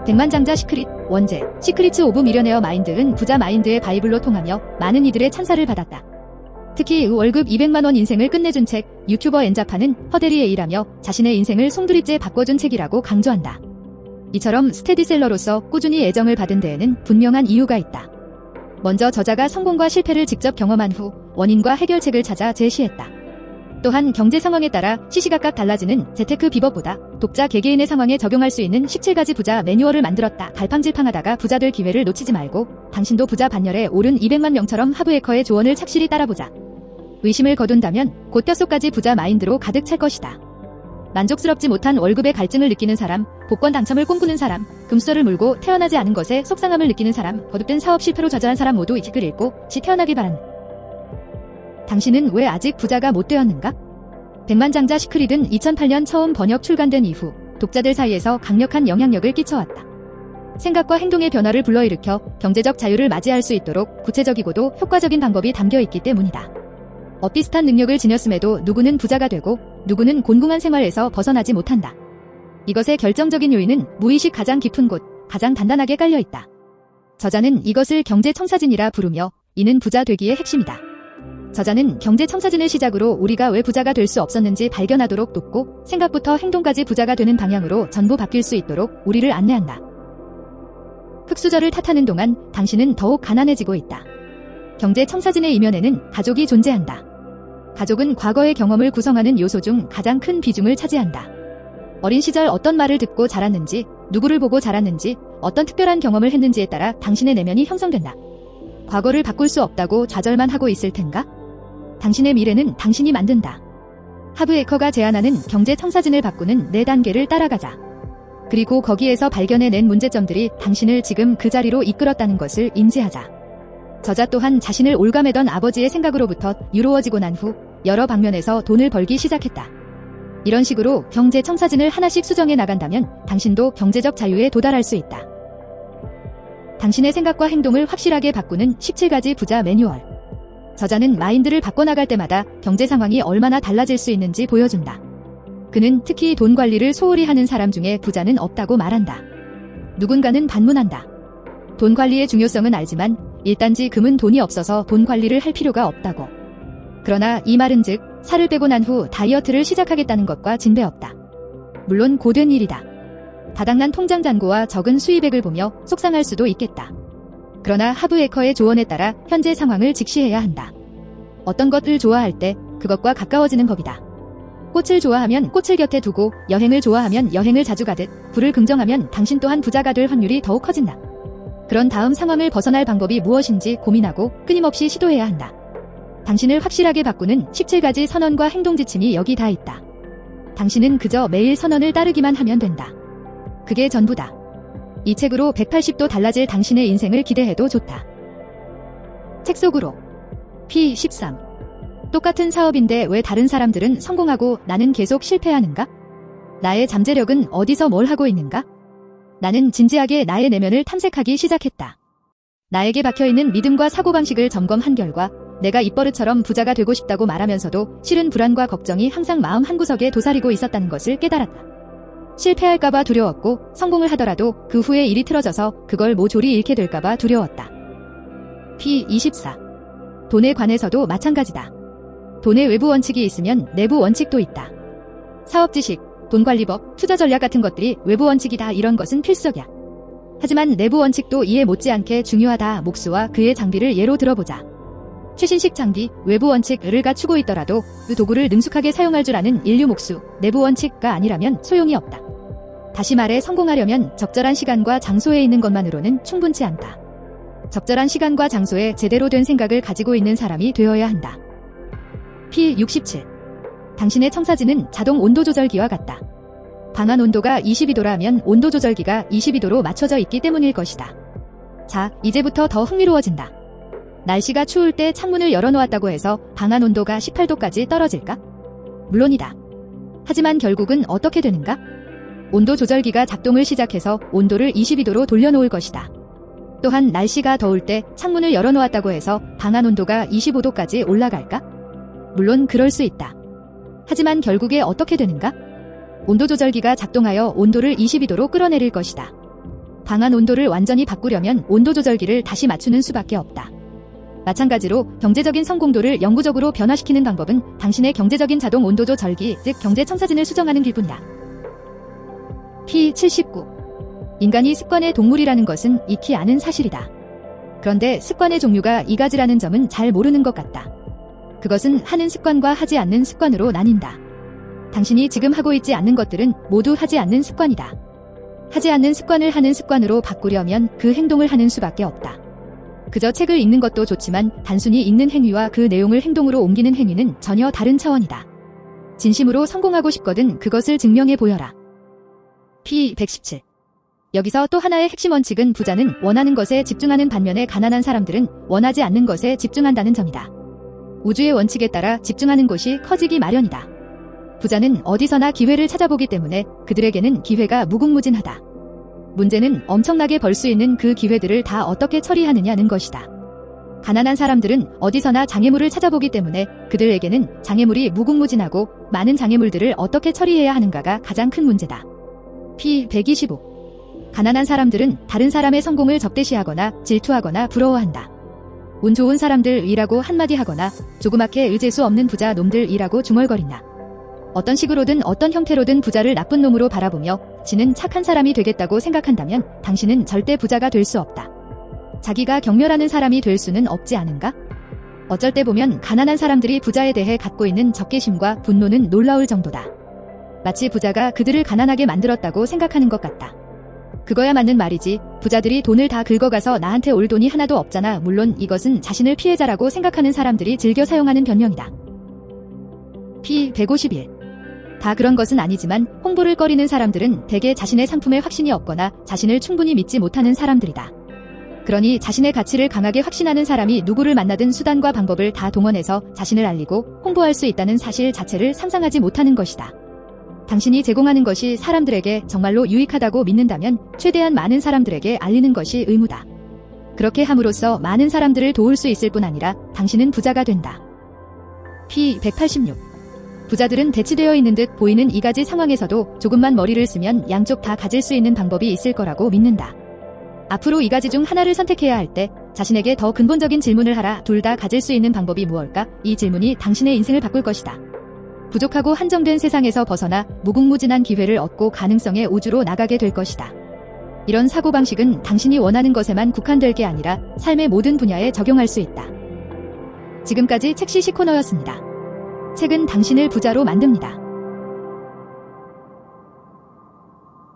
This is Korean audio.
백만장자 시크릿, 원제, 시크릿츠 오브 미려네어 마인드는 부자 마인드의 바이블로 통하며 많은 이들의 찬사를 받았다. 특히 월급 200만원 인생을 끝내준 책, 유튜버 엔자파는 허대리 A라며 자신의 인생을 송두리째 바꿔준 책이라고 강조한다. 이처럼 스테디셀러로서 꾸준히 애정을 받은 데에는 분명한 이유가 있다. 먼저 저자가 성공과 실패를 직접 경험한 후 원인과 해결책을 찾아 제시했다. 또한 경제 상황에 따라 시시각각 달라지는 재테크 비법보다 독자 개개인의 상황에 적용할 수 있는 17가지 부자 매뉴얼을 만들었다. 갈팡질팡하다가 부자 될 기회를 놓치지 말고 당신도 부자 반열에 오른 200만 명처럼 하브에커의 조언을 착실히 따라보자. 의심을 거둔다면 곧 뼛속까지 부자 마인드로 가득 찰 것이다. 만족스럽지 못한 월급의 갈증을 느끼는 사람, 복권 당첨을 꿈꾸는 사람, 금수저를 물고 태어나지 않은 것에 속상함을 느끼는 사람, 거듭된 사업 실패로 좌절한 사람 모두 이 책을 읽고 태어나길 바란다. 당신은 왜 아직 부자가 못 되었는가? 백만장자 시크릿은 2008년 처음 번역 출간된 이후 독자들 사이에서 강력한 영향력을 끼쳐왔다. 생각과 행동의 변화를 불러일으켜 경제적 자유를 맞이할 수 있도록 구체적이고도 효과적인 방법이 담겨있기 때문이다. 비슷한 능력을 지녔음에도 누구는 부자가 되고 누구는 곤궁한 생활에서 벗어나지 못한다. 이것의 결정적인 요인은 무의식 가장 깊은 곳, 가장 단단하게 깔려있다. 저자는 이것을 경제청사진이라 부르며 이는 부자 되기의 핵심이다. 저자는 경제청사진을 시작으로 우리가 왜 부자가 될 수 없었는지 발견하도록 돕고 생각부터 행동까지 부자가 되는 방향으로 전부 바뀔 수 있도록 우리를 안내한다. 흙수저를 탓하는 동안 당신은 더욱 가난해지고 있다. 경제청사진의 이면에는 가족이 존재한다. 가족은 과거의 경험을 구성하는 요소 중 가장 큰 비중을 차지한다. 어린 시절 어떤 말을 듣고 자랐는지, 누구를 보고 자랐는지, 어떤 특별한 경험을 했는지에 따라 당신의 내면이 형성된다. 과거를 바꿀 수 없다고 좌절만 하고 있을 텐가? 당신의 미래는 당신이 만든다. 하브에커가 제안하는 경제청사진을 바꾸는 4단계를 따라가자. 그리고 거기에서 발견해낸 문제점들이 당신을 지금 그 자리로 이끌었다는 것을 인지하자. 저자 또한 자신을 올가매던 아버지의 생각으로부터 유로워지고 난 후 여러 방면에서 돈을 벌기 시작했다. 이런 식으로 경제청사진을 하나씩 수정해 나간다면 당신도 경제적 자유에 도달할 수 있다. 당신의 생각과 행동을 확실하게 바꾸는 17가지 부자 매뉴얼. 저자는 마인드를 바꿔나갈 때마다 경제 상황이 얼마나 달라질 수 있는지 보여준다. 그는 특히 돈 관리를 소홀히 하는 사람 중에 부자는 없다고 말한다. 누군가는 반문한다. 돈 관리의 중요성은 알지만 일단지 금은 돈이 없어서 돈 관리를 할 필요가 없다고. 그러나 이 말은 즉 살을 빼고 난 후 다이어트를 시작하겠다는 것과 진배없다. 물론 고된 일이다. 바닥난 통장 잔고와 적은 수입액을 보며 속상할 수도 있겠다. 그러나 하브에커의 조언에 따라 현재 상황을 직시해야 한다. 어떤 것을 좋아할 때 그것과 가까워지는 법이다. 꽃을 좋아하면 꽃을 곁에 두고 여행을 좋아하면 여행을 자주 가듯 부를 긍정하면 당신 또한 부자가 될 확률이 더욱 커진다. 그런 다음 상황을 벗어날 방법이 무엇인지 고민하고 끊임없이 시도해야 한다. 당신을 확실하게 바꾸는 17가지 선언과 행동 지침이 여기 다 있다. 당신은 그저 매일 선언을 따르기만 하면 된다. 그게 전부다. 이 책으로 180도 달라질 당신의 인생을 기대해도 좋다. 책 속으로 P13. 똑같은 사업인데 왜 다른 사람들은 성공하고 나는 계속 실패하는가? 나의 잠재력은 어디서 뭘 하고 있는가? 나는 진지하게 나의 내면을 탐색하기 시작했다. 나에게 박혀있는 믿음과 사고방식을 점검한 결과 내가 입버릇처럼 부자가 되고 싶다고 말하면서도 실은 불안과 걱정이 항상 마음 한구석에 도사리고 있었다는 것을 깨달았다. 실패할까봐 두려웠고 성공을 하더라도 그 후에 일이 틀어져서 그걸 모조리 잃게 될까봐 두려웠다. P24. 돈에 관해서도 마찬가지다. 돈의 외부 원칙이 있으면 내부 원칙도 있다. 사업 지식, 돈관리법, 투자 전략 같은 것들이 외부 원칙이다 이런 것은 필수적이야. 하지만 내부 원칙도 이에 못지않게 중요하다. 목수와 그의 장비를 예로 들어보자. 최신식 장비, 외부 원칙을 갖추고 있더라도 그 도구를 능숙하게 사용할 줄 아는 인류 목수, 내부 원칙가 아니라면 소용이 없다. 다시 말해 성공하려면 적절한 시간과 장소에 있는 것만으로는 충분치 않다. 적절한 시간과 장소에 제대로 된 생각을 가지고 있는 사람이 되어야 한다. P67. 당신의 청사진은 자동 온도 조절기와 같다. 방안 온도가 22도라면 온도 조절기가 22도로 맞춰져 있기 때문일 것이다. 자, 이제부터 더 흥미로워진다. 날씨가 추울 때 창문을 열어놓았다고 해서 방안 온도가 18도까지 떨어질까? 물론이다. 하지만 결국은 어떻게 되는가? 온도 조절기가 작동을 시작해서 온도를 22도로 돌려놓을 것이다. 또한 날씨가 더울 때 창문을 열어놓았다고 해서 방안 온도가 25도까지 올라갈까? 물론 그럴 수 있다. 하지만 결국에 어떻게 되는가? 온도 조절기가 작동하여 온도를 22도로 끌어내릴 것이다. 방안 온도를 완전히 바꾸려면 온도 조절기를 다시 맞추는 수밖에 없다. 마찬가지로 경제적인 성공도를 영구적으로 변화시키는 방법은 당신의 경제적인 자동 온도 조절기, 즉 경제 청사진을 수정하는 길뿐이다. P79. 인간이 습관의 동물이라는 것은 익히 아는 사실이다. 그런데 습관의 종류가 이 가지라는 점은 잘 모르는 것 같다. 그것은 하는 습관과 하지 않는 습관으로 나뉜다. 당신이 지금 하고 있지 않는 것들은 모두 하지 않는 습관이다. 하지 않는 습관을 하는 습관으로 바꾸려면 그 행동을 하는 수밖에 없다. 그저 책을 읽는 것도 좋지만 단순히 읽는 행위와 그 내용을 행동으로 옮기는 행위는 전혀 다른 차원이다. 진심으로 성공하고 싶거든 그것을 증명해 보여라. P117. 여기서 또 하나의 핵심 원칙은 부자는 원하는 것에 집중하는 반면에 가난한 사람들은 원하지 않는 것에 집중한다는 점이다. 우주의 원칙에 따라 집중하는 곳이 커지기 마련이다. 부자는 어디서나 기회를 찾아보기 때문에 그들에게는 기회가 무궁무진하다. 문제는 엄청나게 벌 수 있는 그 기회들을 다 어떻게 처리하느냐는 것이다. 가난한 사람들은 어디서나 장애물을 찾아보기 때문에 그들에게는 장애물이 무궁무진하고 많은 장애물들을 어떻게 처리해야 하는가가 가장 큰 문제다. P125. 가난한 사람들은 다른 사람의 성공을 적대시하거나 질투하거나 부러워한다. 운 좋은 사람들이라고 한마디 하거나 조그맣게 의재수 없는 부자 놈들이라고 중얼거린다. 어떤 식으로든 어떤 형태로든 부자를 나쁜 놈으로 바라보며 지는 착한 사람이 되겠다고 생각한다면 당신은 절대 부자가 될 수 없다. 자기가 경멸하는 사람이 될 수는 없지 않은가? 어쩔 때 보면 가난한 사람들이 부자에 대해 갖고 있는 적개심과 분노는 놀라울 정도다. 마치 부자가 그들을 가난하게 만들었다고 생각하는 것 같다. 그거야 맞는 말이지. 부자들이 돈을 다 긁어가서 나한테 올 돈이 하나도 없잖아. 물론 이것은 자신을 피해자라고 생각하는 사람들이 즐겨 사용하는 변명이다. P151. 다 그런 것은 아니지만 홍보를 꺼리는 사람들은 대개 자신의 상품에 확신이 없거나 자신을 충분히 믿지 못하는 사람들이다. 그러니 자신의 가치를 강하게 확신하는 사람이 누구를 만나든 수단과 방법을 다 동원해서 자신을 알리고 홍보할 수 있다는 사실 자체를 상상하지 못하는 것이다. 당신이 제공하는 것이 사람들에게 정말로 유익하다고 믿는다면 최대한 많은 사람들에게 알리는 것이 의무다. 그렇게 함으로써 많은 사람들을 도울 수 있을 뿐 아니라 당신은 부자가 된다. P186. 부자들은 대치되어 있는 듯 보이는 이 가지 상황에서도 조금만 머리를 쓰면 양쪽 다 가질 수 있는 방법이 있을 거라고 믿는다. 앞으로 이 가지 중 하나를 선택해야 할 때 자신에게 더 근본적인 질문을 하라. 둘 다 가질 수 있는 방법이 무엇일까? 이 질문이 당신의 인생을 바꿀 것이다. 부족하고 한정된 세상에서 벗어나 무궁무진한 기회를 얻고 가능성의 우주로 나가게 될 것이다. 이런 사고방식은 당신이 원하는 것에만 국한될 게 아니라 삶의 모든 분야에 적용할 수 있다. 지금까지 책시시 코너였습니다. 책은 당신을 부자로 만듭니다.